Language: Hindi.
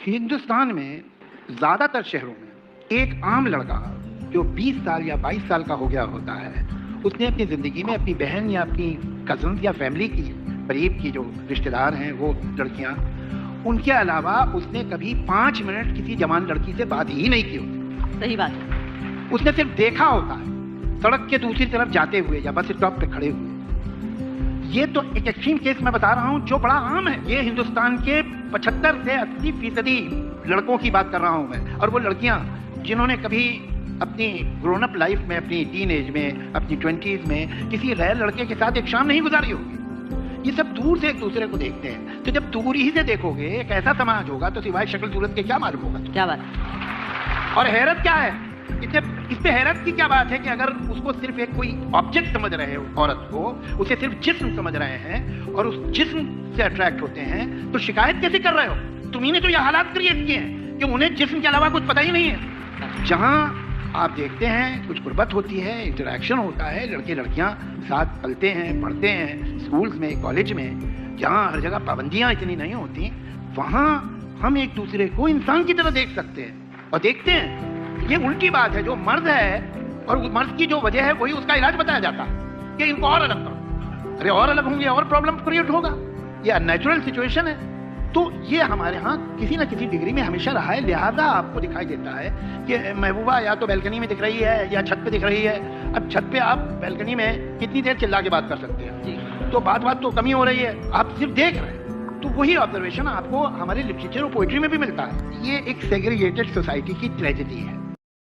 हिंदुस्तान में ज़्यादातर शहरों में एक आम लड़का जो 20 साल या 22 साल का हो गया होता है, उसने अपनी ज़िंदगी में अपनी बहन या अपनी कज़न्स या फैमिली की करीब की जो रिश्तेदार हैं वो लड़कियां, उनके अलावा उसने कभी 5 मिनट किसी जवान लड़की से बात ही नहीं की होती। सही बात है। उसने सिर्फ देखा होता है सड़क के दूसरी तरफ जाते हुए या बस स्टॉप पे खड़े हुए। ये तो एक एक्सट्रीम केस मैं बता रहा हूँ जो बड़ा आम है। ये हिंदुस्तान के 75 से 80% लड़कों की बात कर रहा हूँ मैं, और वो लड़कियाँ जिन्होंने कभी अपनी ग्रोन अप लाइफ में, अपनी टीन एज में, अपनी 20s में किसी गैर लड़के के साथ एक शाम नहीं गुजारी होगी। ये सब दूर से एक दूसरे को देखते हैं। तो जब दूर ही से देखोगे एक ऐसा समाज होगा तो सिवाय शक्ल सूरत के क्या मालूम होगा? क्या बात। और हैरत क्या है इस पे हैरत की क्या बात है कि अगर उसको सिर्फ एक कोई ऑब्जेक्ट समझ रहे हो, औरत को उसे सिर्फ जिस्म समझ रहे हैं और उस जिस्म से अट्रैक्ट होते हैं, तो शिकायत कैसे कर रहे हो? तुम्ही ने तो ये हालात क्रिएट किए हैं कि उन्हें जिस्म के अलावा कुछ पता ही नहीं है। जहां आप देखते हैं कुछ गुर्बत होती है, इंटरेक्शन होता है, लड़के लड़कियां साथ पलते हैं, पढ़ते हैं, स्कूल्स में, कॉलेज में, जहां हर जगह पाबंदियां इतनी नहीं होती, वहां हम एक दूसरे को इंसान की तरह देख सकते हैं और देखते हैं। ये उल्टी बात है। जो मर्द है और मर्द की जो वजह है वही उसका इलाज बताया जाता है कि इनको और अलग करो। अरे और अलग होंगे और प्रॉब्लम क्रिएट होगा। ये अननेचुरल सिचुएशन है। तो ये हमारे यहाँ किसी न किसी डिग्री में हमेशा रहा है। लिहाजा आपको दिखाई देता है कि महबूबा या तो बैल्कनी में दिख रही है या छत पे दिख रही है। अब छत पे आप बैल्कनी में कितनी देर चिल्ला के बात कर सकते हैं? तो बात तो कमी हो रही है, आप सिर्फ देख रहे हैं। तो वही ऑब्जर्वेशन आपको हमारे लिटरेचर और पोइट्री में भी मिलता है। ये एक सेग्रीगेटेड सोसाइटी की ट्रेजेडी है।